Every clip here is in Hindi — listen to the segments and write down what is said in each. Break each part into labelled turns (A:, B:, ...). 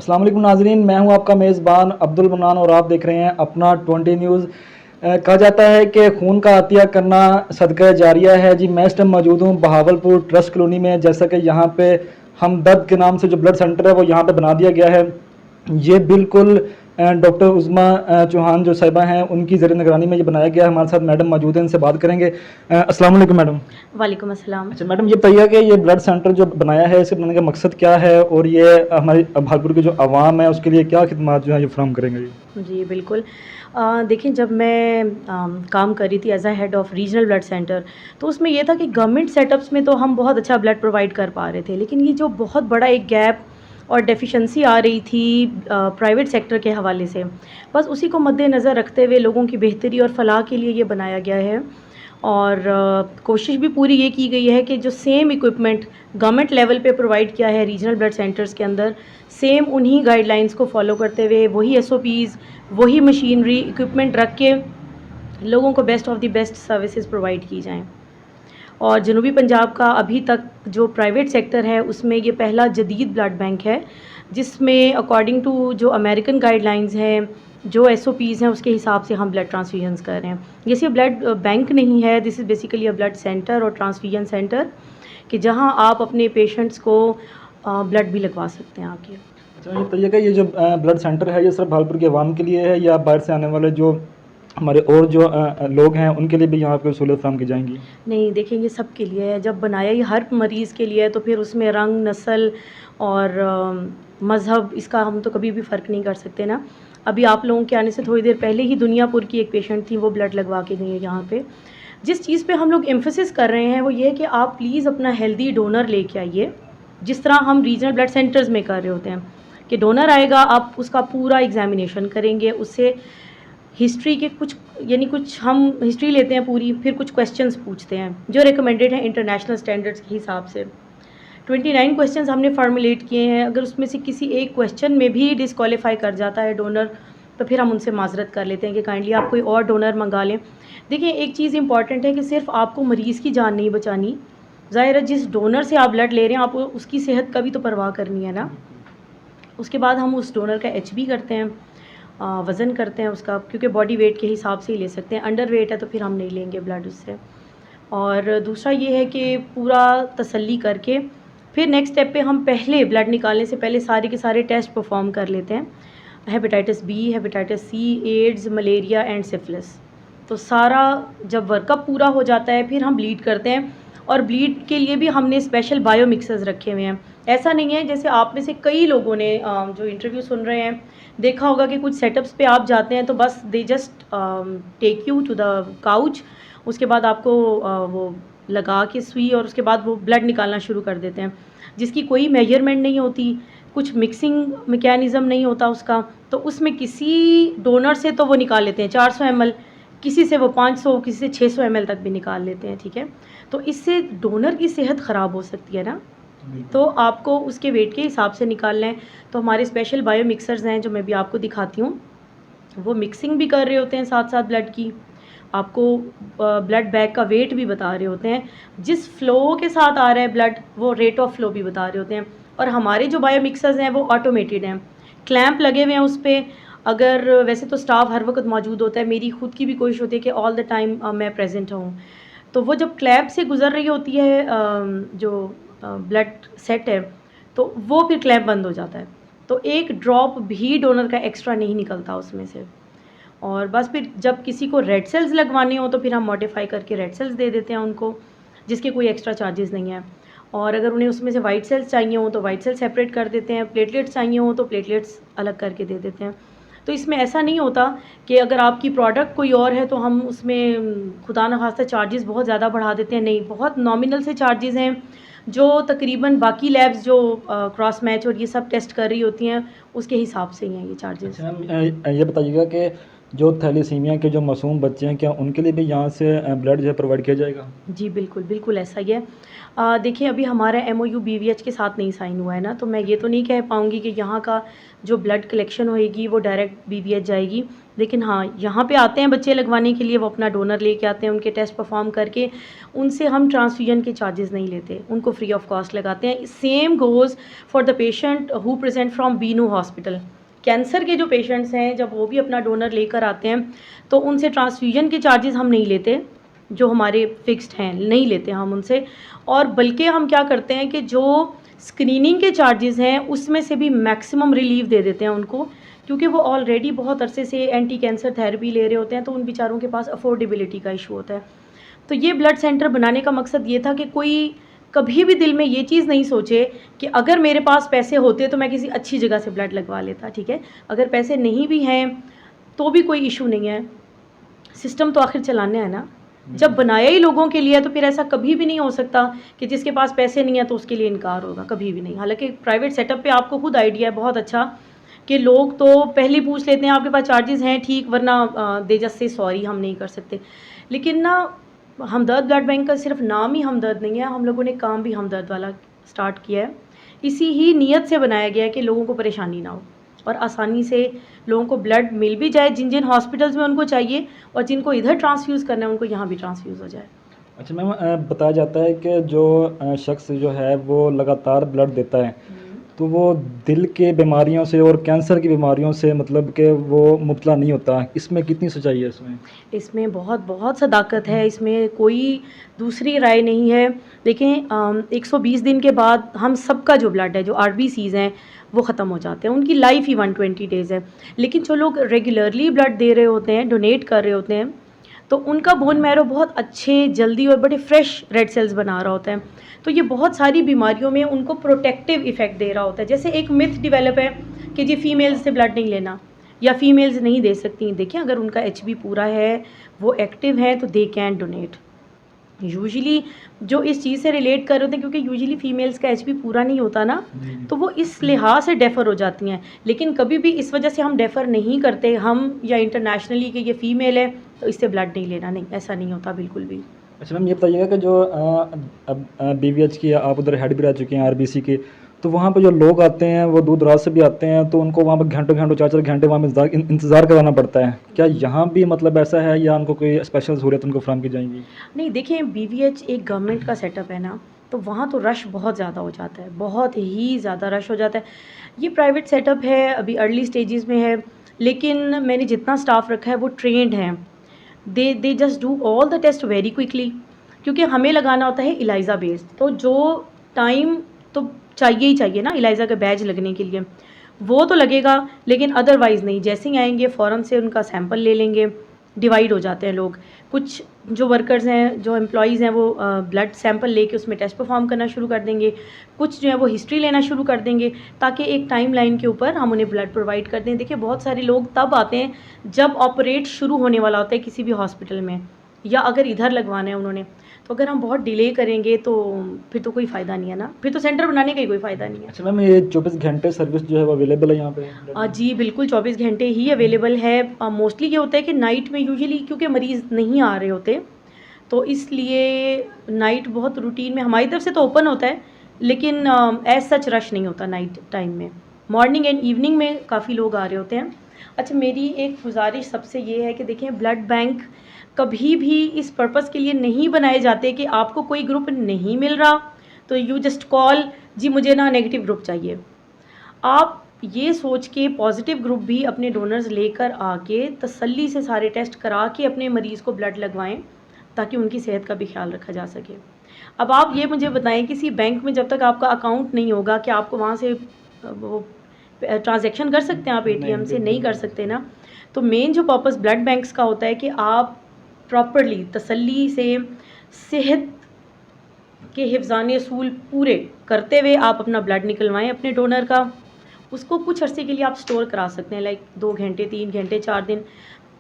A: अस्सलाम वालेकुम नाज़रीन, मैं हूं आपका मेज़बान अब्दुल मन्नान और आप देख रहे हैं अपना 20 न्यूज़। कहा जाता है कि खून का अतिया करना सदका जारिया है जी। मैं इस टाइम मौजूद हूं बहावलपुर ट्रस्ट कॉलोनी में। जैसा कि यहां पे हमदर्द के नाम से जो ब्लड सेंटर है वो यहां पे बना दिया गया है। ये बिल्कुल डॉक्टर उज़मा चौहान जो साहिबा हैं उनकी ज़ेर निगरानी में ये बनाया गया है। हमारे साथ मैडम मौजूद हैं, इनसे बात करेंगे। अस्सलाम वालेकुम मैडम।
B: वालेकुम अस्सलाम।
A: अच्छा मैडम, ये बताइए कि ये ब्लड सेंटर जो बनाया है इसके बनाने का मकसद क्या है और ये हमारी भागलपुर की जो आवाम है उसके लिए क्या खिदमत जो है ये फराहम करेंगे ये?
B: जी, बिल्कुल। देखिए, जब मैं काम कर रही थी as a head of regional blood centre, तो उसमें ये था कि गवर्नमेंट सेटअप्स में तो हम बहुत अच्छा ब्लड प्रोवाइड कर पा रहे थे, लेकिन ये जो बहुत बड़ा एक गैप और डेफ़िशिएंसी आ रही थी प्राइवेट सेक्टर के हवाले से, बस उसी को मद्देनज़र रखते हुए लोगों की बेहतरी और फ़लाह के लिए ये बनाया गया है। और कोशिश भी पूरी ये की गई है कि जो सेम इक्विपमेंट गवर्नमेंट लेवल पे प्रोवाइड किया है रीजनल ब्लड सेंटर्स के अंदर, सेम उन्हीं गाइडलाइंस को फॉलो करते हुए वही एसओपीज़, वही मशीनरी इक्विपमेंट रख के लोगों को best of the best services provide की जाएँ। और जनूबी पंजाब का अभी तक जो प्राइवेट सेक्टर है उसमें ये पहला जदीद ब्लड बैंक है, जिसमें अकॉर्डिंग टू जो अमेरिकन गाइडलाइंस हैं, जो एसओपीज़ हैं, उसके हिसाब से हम ब्लड ट्रांसफ्यूजन्स कर रहे हैं। ये सिर्फ ब्लड बैंक नहीं है, this is basically a blood centre और ट्रांसफ्यूजन सेंटर, कि जहाँ आप अपने पेशेंट्स को ब्लड भी लगवा सकते हैं आके।
A: अच्छा ये बताइए कि ये जो ब्लड सेंटर है ये सिर्फ भागलपुर के अवाम के लिए है या बाहर से आने वाले जो हमारे और जो लोग हैं उनके लिए भी यहाँ पे सहूलत फराहम की जाएंगी?
B: नहीं, देखिए, ये सब के लिए है। जब बनाया ही हर मरीज़ के लिए है तो फिर उसमें रंग, नस्ल और मज़हब, इसका हम तो कभी भी फ़र्क नहीं कर सकते ना। अभी आप लोगों के आने से थोड़ी देर पहले ही दुनियापुर की एक पेशेंट थी, वो ब्लड लगवा के गई है यहाँ पे। जिस चीज़ पे हम लोग एम्फसिस कर रहे हैं वो ये है कि आप प्लीज़ अपना हेल्दी डोनर लेके आइए, जिस तरह हम रीजनल ब्लड सेंटर्स में कर रहे होते हैं कि डोनर आएगा, आप उसका पूरा एग्ज़ामिनेशन करेंगे, उससे हिस्ट्री के कुछ, यानी कुछ हम हिस्ट्री लेते हैं पूरी, फिर कुछ क्वेश्चंस पूछते हैं जो रिकमेंडेड हैं इंटरनेशनल स्टैंडर्ड्स के हिसाब से। 29 क्वेश्चंस हमने फॉर्मुलेट किए हैं। अगर उसमें से किसी एक क्वेश्चन में भी डिस्क्वालीफाई कर जाता है डोनर, तो फिर हम उनसे माजरत कर लेते हैं कि काइंडली आप कोई और डोनर मंगा लें। देखिए, एक चीज़ इंपॉर्टेंट है कि सिर्फ आपको मरीज़ की जान नहीं बचानी, ज़ाहिर है जिस डोनर से आप ब्लड ले रहे हैं आपको उसकी सेहत का भी तो परवाह करनी है ना। उसके बाद हम उस डोनर का एचबी करते हैं, वज़न करते हैं उसका, क्योंकि बॉडी वेट के हिसाब से ही ले सकते हैं। अंडर वेट है तो फिर हम नहीं लेंगे ब्लड उससे। और दूसरा ये है कि पूरा तसल्ली करके फिर नेक्स्ट स्टेप पे हम पहले ब्लड निकालने से पहले सारे के सारे टेस्ट परफॉर्म कर लेते हैं। Hepatitis B, hepatitis C, AIDS, malaria and syphilis. तो सारा जब वर्कअप पूरा हो जाता है फिर हम ब्लीड करते हैं, और ब्लीड के लिए भी हमने स्पेशल बायो मिक्सर्स रखे हुए हैं। ऐसा नहीं है जैसे आप में से कई लोगों ने जो इंटरव्यू सुन रहे हैं देखा होगा कि कुछ सेटअप्स पे आप जाते हैं तो बस they just take you to the couch, उसके बाद आपको वो लगा के सुई और उसके बाद वो ब्लड निकालना शुरू कर देते हैं, जिसकी कोई मेजरमेंट नहीं होती, कुछ मिक्सिंग मैकेनिज़्म नहीं होता उसका। तो उसमें किसी डोनर से तो वो निकाल लेते हैं 400 ml, किसी से वो 500, किसी से 600 ml तक भी निकाल लेते हैं, ठीक है। तो इससे डोनर की सेहत ख़राब हो सकती है ना, तो आपको उसके वेट के हिसाब से निकालना है। तो हमारे स्पेशल बायो मिक्सर्स हैं जो मैं भी आपको दिखाती हूँ, वो मिक्सिंग भी कर रहे होते हैं साथ साथ ब्लड की, आपको ब्लड बैग का वेट भी बता रहे होते हैं, जिस फ़्लो के साथ आ रहा है ब्लड वो रेट ऑफ फ़्लो भी बता रहे होते हैं। और हमारे जो बायो मिक्सर्स हैं वो ऑटोमेटेड हैं, क्लैंप लगे हुए हैं उस पर। अगर वैसे तो स्टाफ हर वक्त मौजूद होता है, मेरी खुद की भी कोशिश होती है कि ऑल द टाइम मैं प्रेजेंट हूँ। तो वो जब क्लैंप से गुज़र रही होती है जो ब्लड सेट है, तो वो फिर क्लैंप बंद हो जाता है, तो एक ड्रॉप भी डोनर का एक्स्ट्रा नहीं निकलता उसमें से। और बस फिर जब किसी को रेड सेल्स लगवाने हो तो फिर हम मॉडिफ़ाई करके रेड सेल्स दे देते हैं उनको, जिसके कोई एक्स्ट्रा चार्जेस नहीं है। और अगर उन्हें उसमें से वाइट सेल्स चाहिए हो तो वाइट सेल्स सेपरेट कर देते हैं, प्लेटलेट्स चाहिए हो तो प्लेटलेट्स अलग करके दे देते हैं। तो इसमें ऐसा नहीं होता कि अगर आपकी प्रोडक्ट कोई और है तो हम उसमें खुदा न खास्ता चार्जेस बहुत ज़्यादा बढ़ा देते हैं, नहीं, बहुत नॉमिनल से चार्जेस हैं, जो तकरीबन बाकी लैब्स जो क्रॉस मैच और ये सब टेस्ट कर रही होती हैं उसके हिसाब से ही हैं ये चार्जेस।
A: अच्छा मैम, ये बताइएगा कि जो थैलीसीमिया के जो मासूम बच्चे हैं क्या उनके लिए भी यहाँ से ब्लड जो है प्रोवाइड किया जाएगा?
B: जी, बिल्कुल, बिल्कुल ऐसा ही है। देखिए, अभी हमारा एमओयू बीवीएच के साथ नहीं साइन हुआ है ना, तो मैं ये तो नहीं कह पाऊँगी कि यहाँ का जो ब्लड कलेक्शन होएगी वो डायरेक्ट बीवीएच जाएगी। लेकिन हाँ, यहाँ पे आते हैं बच्चे लगवाने के लिए, वो अपना डोनर लेके आते हैं, उनके टेस्ट परफॉर्म करके उनसे हम ट्रांसफ्यूजन के चार्जेस नहीं लेते, उनको फ्री ऑफ कॉस्ट लगाते हैं। Same goes for the patient who present from Binu hospital. Cancer के जो पेशेंट्स हैं, जब वो भी अपना डोनर लेकर आते हैं तो उनसे ट्रांसफ्यूजन के चार्जेस हम नहीं लेते, जो हमारे फिक्स्ड हैं नहीं लेते हम उनसे। और बल्कि हम क्या करते हैं कि जो स्क्रीनिंग के चार्जेस हैं उसमें से भी मैक्सिमम रिलीफ दे देते हैं उनको, क्योंकि वो ऑलरेडी बहुत अरसे से एंटी कैंसर थेरेपी ले रहे होते हैं, तो उन बेचारों के पास अफोर्डेबिलिटी का इशू होता है। तो ये ब्लड सेंटर बनाने का मकसद ये था कि कोई कभी भी दिल में ये चीज़ नहीं सोचे कि अगर मेरे पास पैसे होते तो मैं किसी अच्छी जगह से ब्लड लगवा लेता। ठीक है, अगर पैसे नहीं भी हैं तो भी कोई इशू नहीं है, सिस्टम तो आखिर चलाना है ना। जब बनाया ही लोगों के लिए तो फिर ऐसा कभी भी नहीं हो सकता कि जिसके पास पैसे नहीं है तो उसके लिए इनकार होगा, कभी भी नहीं। हालांकि प्राइवेट सेटअप पे आपको खुद आइडिया है बहुत अच्छा कि लोग तो पहले पूछ लेते हैं आपके पास चार्जेस हैं ठीक, वरना दे जस्ट से सॉरी हम नहीं कर सकते। लेकिन ना, हमदर्द ब्लड बैंक का सिर्फ नाम ही हमदर्द नहीं है, हम लोगों ने काम भी हमदर्द वाला स्टार्ट किया है। इसी ही नीयत से बनाया गया है कि लोगों को परेशानी ना हो और आसानी से लोगों को ब्लड मिल भी जाए, जिन जिन हॉस्पिटल्स में उनको चाहिए, और जिनको इधर ट्रांसफ्यूज़ करना है उनको यहाँ भी ट्रांसफ्यूज़ हो जाए।
A: अच्छा मैम, बताया जाता है कि जो शख्स जो है वो लगातार ब्लड देता है तो वो दिल के बीमारियों से और कैंसर की बीमारियों से मतलब कि वो मुब्तला नहीं होता। इसमें कितनी सच्चाई है इसमें?
B: इसमें बहुत बहुत सदाकत है, इसमें कोई दूसरी राय नहीं है। देखें, 120 दिन के बाद हम सबका जो ब्लड है, जो आरबीसीज़ हैं, वो ख़त्म हो जाते हैं, उनकी लाइफ ही 120 डेज़ है। लेकिन जो लोग रेगुलरली ब्लड दे रहे होते हैं, डोनेट कर रहे होते हैं, तो उनका बोन मैरो बहुत अच्छे, जल्दी और बड़े फ्रेश रेड सेल्स बना रहा होता है। तो ये बहुत सारी बीमारियों में उनको प्रोटेक्टिव इफ़ेक्ट दे रहा होता है। जैसे एक मिथ डिवेलप है कि जी फीमेल्स से ब्लड नहीं लेना या फीमेल्स नहीं दे सकती। देखिए, अगर उनका एचबी पूरा है, वो एक्टिव है, तो दे कैन डोनेट। यूजुअली जो इस चीज़ से रिलेट कर रहे होते हैं, क्योंकि यूजुअली फीमेल्स का एचबी पूरा नहीं होता ना, तो वो इस लिहाज से डेफ़र हो जाती हैं। लेकिन कभी भी इस वजह से हम डेफ़र नहीं करते, हम या इंटरनेशनली कि ये फ़ीमेल है तो इससे ब्लड नहीं लेना, नहीं, ऐसा नहीं होता बिल्कुल भी।
A: अच्छा मैम, ये बताइएगा कि जो अब बीवीएच की आप उधर हेड भी रह चुके हैं आरबीसी के, तो वहाँ पे जो लोग आते हैं वो दूर दराज से भी आते हैं, तो उनको वहाँ पर घंटों घंटों 4-4 घंटे वहाँ में इंतज़ार कराना पड़ता है। क्या यहाँ भी मतलब ऐसा है या उनको कोई स्पेशल सहूलियत उनको फराहम की जाएंगी?
B: नहीं, देखिए, बीवीएच एक गवर्नमेंट का सेटअप है ना, तो वहाँ तो रश बहुत ज़्यादा हो जाता है, बहुत ही ज़्यादा रश हो जाता है। ये प्राइवेट सेटअप है, अभी अर्ली स्टेजेस में है, लेकिन मैंने जितना स्टाफ रखा है वो ट्रेंड हैं। They just do all the test very quickly, क्योंकि हमें लगाना होता है इलाइज़ा बेस्ड, तो जो टाइम तो चाहिए ही चाहिए ना इलाइज़ा का बैज लगने के लिए, वो तो लगेगा, लेकिन अदरवाइज़ नहीं। जैसे ही आएंगे फ़ौरन से उनका सैंपल ले लेंगे। डिवाइड हो जाते हैं लोग, कुछ जो वर्कर्स हैं, जो एम्प्लॉइज़ हैं, वो ब्लड सैंपल लेके उसमें टेस्ट परफॉर्म करना शुरू कर देंगे, कुछ जो है वो हिस्ट्री लेना शुरू कर देंगे, ताकि एक टाइम लाइन के ऊपर हम उन्हें ब्लड प्रोवाइड कर दें। देखिए, बहुत सारे लोग तब आते हैं जब ऑपरेट शुरू होने वाला होता है किसी भी हॉस्पिटल में, या अगर इधर लगवाना है उन्होंने, तो अगर हम बहुत डिले करेंगे तो फिर तो कोई फ़ायदा नहीं है ना, फिर तो सेंटर बनाने का ही कोई फ़ायदा नहीं है।
A: अच्छा मैम, ये 24 घंटे सर्विस जो है वो अवेलेबल है यहाँ पे?
B: जी बिल्कुल, 24 घंटे ही अवेलेबल है। मोस्टली ये होता है कि नाइट में यूजुअली, क्योंकि मरीज़ नहीं आ रहे होते, तो इसलिए नाइट बहुत रूटीन में हमारी तरफ से तो ओपन होता है, लेकिन एज़ सच रश नहीं होता नाइट टाइम में। मॉर्निंग एंड इवनिंग में काफ़ी लोग आ रहे होते हैं। अच्छा, मेरी एक गुजारिश सबसे ये है कि देखें, ब्लड बैंक कभी भी इस पर्पज़ के लिए नहीं बनाए जाते कि आपको कोई ग्रुप नहीं मिल रहा तो यू जस्ट कॉल, जी मुझे ना नेगेटिव ग्रुप चाहिए। आप ये सोच के पॉजिटिव ग्रुप भी अपने डोनर्स लेकर आके तसल्ली से सारे टेस्ट करा के अपने मरीज़ को ब्लड लगवाएं, ताकि उनकी सेहत का भी ख्याल रखा जा सके। अब आप ये मुझे बताएं, किसी बैंक में जब तक आपका अकाउंट नहीं होगा, कि आपको वहाँ से वो ट्रांजैक्शन कर सकते हैं आप एटीएम से? नहीं कर सकते ना। तो मेन जो पर्पस ब्लड बैंक्स का होता है कि आप प्रॉपरली तसल्ली से सेहत के हिफ्ज़ाने असूल पूरे करते हुए आप अपना ब्लड निकलवाएं अपने डोनर का। उसको कुछ अरसे के लिए आप स्टोर करा सकते हैं, लाइक 2 घंटे, 3 घंटे, 4 दिन।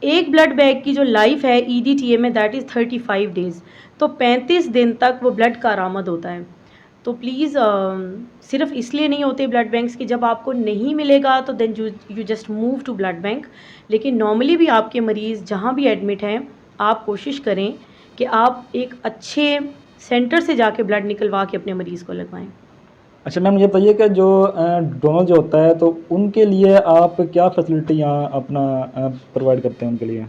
B: एक ब्लड बैग की जो लाइफ है EDTA में, दैट इज़ 35 डेज़, तो 35 दिन तक वो ब्लड का आरामद होता है। तो प्लीज़, सिर्फ इसलिए नहीं होते ब्लड बैंक्स कि जब आपको नहीं मिलेगा तो then you just move to blood bank. लेकिन नॉर्मली भी आपके मरीज़ जहाँ भी एडमिट हैं, आप कोशिश करें कि आप एक अच्छे सेंटर से जाके ब्लड निकलवा के अपने मरीज़ को लगवाएं।
A: अच्छा मैम, ये बताइए कि जो डोनर जो होता है तो उनके लिए आप क्या फैसिलिटी यहाँ अपना प्रोवाइड करते हैं उनके लिए?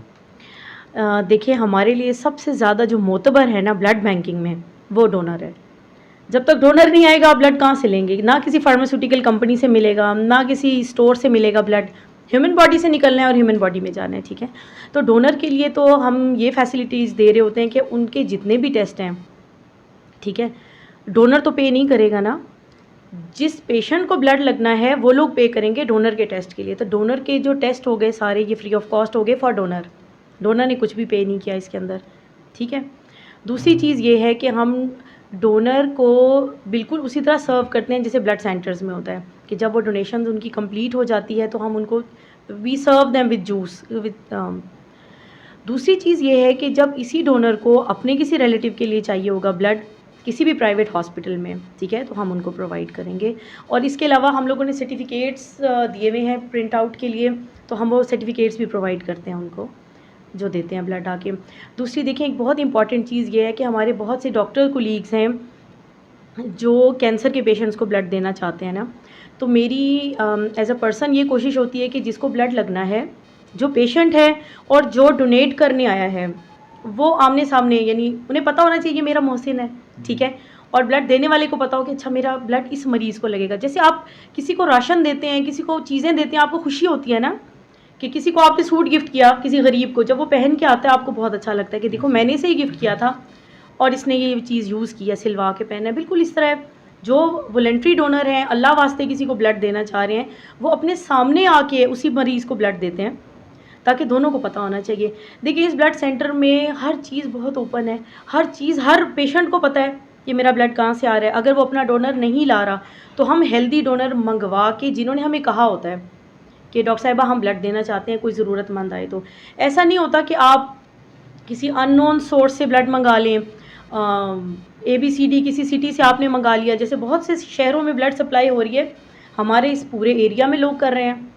B: देखिए, हमारे लिए सबसे ज़्यादा जो मोतबर है ना ब्लड बैंकिंग में, वो डोनर है। जब तक डोनर नहीं आएगा आप ब्लड कहाँ से लेंगे? ना किसी फार्मास्यूटिकल कंपनी से मिलेगा, ना किसी स्टोर से मिलेगा ब्लड। ह्यूमन बॉडी से निकलना है और ह्यूमन बॉडी में जाना है, ठीक है? तो डोनर के लिए तो हम ये फैसिलिटीज़ दे रहे होते हैं कि उनके जितने भी टेस्ट हैं, ठीक है? डोनर तो पे नहीं करेगा ना। जिस पेशेंट को ब्लड लगना है वो लोग पे करेंगे डोनर के टेस्ट के लिए। तो डोनर के जो टेस्ट हो गए सारे ये फ्री ऑफ कॉस्ट हो गए फॉर डोनर। डोनर ने कुछ भी पे नहीं किया इसके अंदर, ठीक है? दूसरी चीज़ ये है कि हम डोनर को बिल्कुल उसी तरह सर्व करते हैं जैसे ब्लड सेंटर्स में होता है कि जब वो डोनेशन उनकी कंप्लीट हो जाती है तो हम उनको we serve them with juice with. दूसरी चीज़ ये है कि जब इसी डोनर को अपने किसी रिलेटिव के लिए चाहिए होगा ब्लड किसी भी प्राइवेट हॉस्पिटल में, ठीक है, तो हम उनको प्रोवाइड करेंगे। और इसके अलावा हम लोगों ने सर्टिफिकेट्स दिए हुए हैं प्रिंट आउट के लिए, तो हम वो सर्टिफिकेट्स भी प्रोवाइड करते हैं उनको जो देते हैं ब्लड आके। दूसरी देखिए एक बहुत इंपॉर्टेंट चीज़ ये है कि हमारे बहुत से डॉक्टर कोलीग्स हैं जो कैंसर के पेशेंट्स को ब्लड देना चाहते हैं ना, तो मेरी एज अ पर्सन ये कोशिश होती है कि जिसको ब्लड लगना है, जो पेशेंट है और जो डोनेट करने आया है, वो आमने सामने, यानी उन्हें पता होना चाहिए ये मेरा मोहसिन है, ठीक है, और ब्लड देने वाले को पता हो कि अच्छा मेरा ब्लड इस मरीज़ को लगेगा। जैसे आप किसी को राशन देते हैं, किसी को चीज़ें देते हैं, आपको खुशी होती है ना कि किसी को आपने सूट गिफ्ट किया किसी गरीब को, जब वो पहन के आता है आपको बहुत अच्छा लगता है कि देखो मैंने इसे ही गिफ्ट किया था और इसने ये चीज़ यूज़ किया, सिलवा के पहना है। बिल्कुल इस तरह जो वॉलंटरी डोनर हैं, अल्लाह वास्ते किसी को ब्लड देना चाह रहे हैं, वो अपने सामने आके उसी मरीज़ को ब्लड देते हैं ताकि दोनों को पता होना चाहिए। देखिए इस ब्लड सेंटर में हर चीज़ बहुत ओपन है, हर चीज़ हर पेशेंट को पता है कि मेरा ब्लड कहाँ से आ रहा है। अगर वो अपना डोनर नहीं ला रहा तो हम हेल्दी डोनर मंगवा के, जिन्होंने हमें कहा होता है कि डॉक्टर साहिबा हम ब्लड देना चाहते हैं, कोई ज़रूरतमंद आए तो। ऐसा नहीं होता कि आप किसी अननोन सोर्स से ब्लड मंगा लें, ABCD किसी सिटी से आपने मंगा लिया, जैसे बहुत से शहरों में ब्लड सप्लाई हो रही है, हमारे इस पूरे एरिया में लोग कर रहे हैं,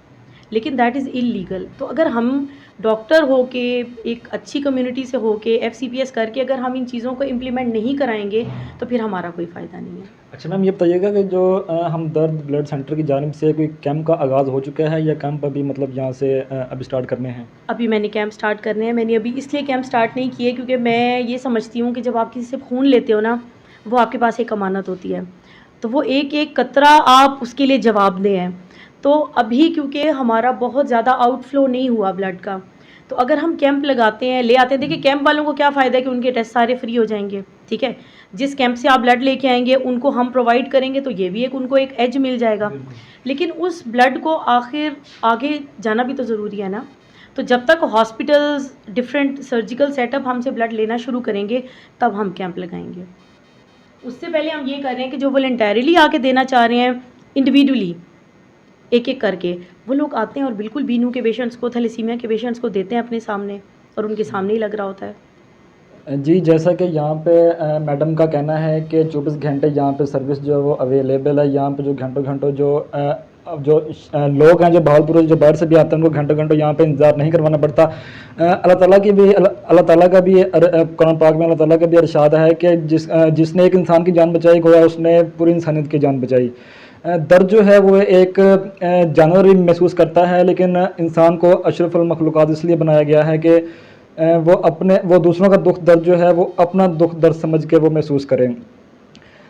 B: लेकिन दैट इज़ इलीगल। तो अगर हम डॉक्टर हो के, एक अच्छी कम्युनिटी से हो के, FCPS करके अगर हम इन चीज़ों को इम्प्लीमेंट नहीं कराएंगे तो फिर हमारा कोई फ़ायदा नहीं है।
A: अच्छा मैम, ये बताइएगा कि जो हमदर्द ब्लड सेंटर की जानिब से कोई कैंप का आगाज़ हो चुका है या कैंप अभी मतलब यहाँ से अभी स्टार्ट करने हैं?
B: अभी मैंने कैंप स्टार्ट करने हैं। मैंने अभी इसलिए कैंप स्टार्ट नहीं किए क्योंकि मैं ये समझती हूँ कि जब आप किसी से खून लेते हो ना, वो आपके पास एक अमानत होती है, तो वो एक एक कतरा आप उसके लिए जवाबदेह हैं। तो अभी क्योंकि हमारा बहुत ज़्यादा आउटफ्लो नहीं हुआ ब्लड का, तो अगर हम कैंप लगाते हैं, ले आते हैं, देखिए कैंप वालों को क्या फ़ायदा है कि उनके टेस्ट सारे फ्री हो जाएंगे, ठीक है। जिस कैंप से आप ब्लड लेके आएंगे उनको हम प्रोवाइड करेंगे, तो ये भी एक उनको एक एज मिल जाएगा, लेकिन उस ब्लड को आखिर आगे जाना भी तो ज़रूरी है ना। तो जब तक हॉस्पिटल्स डिफरेंट सर्जिकल सेटअप हमसे ब्लड लेना शुरू करेंगे तब हम कैंप लगाएंगे। उससे पहले हम ये कर रहे हैं कि जो वॉलंटरीली आके देना चाह रहे हैं इंडिविजुअली एक एक करके, वो लोग आते हैं और बिल्कुल बीनू के पेशेंट्स को, थैलेसीमिया के पेशेंट्स को देते हैं अपने सामने, और उनके सामने ही लग रहा होता है।
A: जी, जैसा कि यहाँ पे मैडम का कहना है कि 24 घंटे यहाँ पे सर्विस जो है वो अवेलेबल है। यहाँ पे जो घंटों लोग हैं जो बहावलपुर जो बाहर से भी आते हैं उनको घंटों यहाँ पे इंतज़ार नहीं करवाना पड़ता। अल्लाह ताला का भी कुरान पाक में अल्लाह ताला का भी इरशाद है कि जिसने एक इंसान की जान बचाई गोया उसने पूरी इंसानियत की जान बचाई। दर्द जो है वो एक जानवर भी महसूस करता है, लेकिन इंसान को अशरफुल मखलूक़ात इसलिए बनाया गया है कि वो दूसरों का दुख दर्द जो है वो अपना दुख दर्द समझ के वो महसूस करें।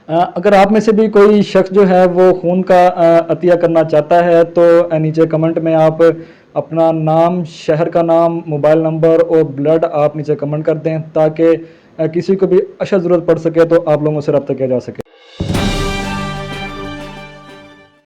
A: अगर आप में से भी कोई शख्स जो है वो खून का अतिया करना चाहता है तो नीचे कमेंट में आप अपना नाम, शहर का नाम, मोबाइल नंबर और ब्लड आप नीचे कमेंट कर दें ताकि किसी को भी अशद ज़रूरत पड़ सके तो आप लोगों से रब्ता किया जा सके।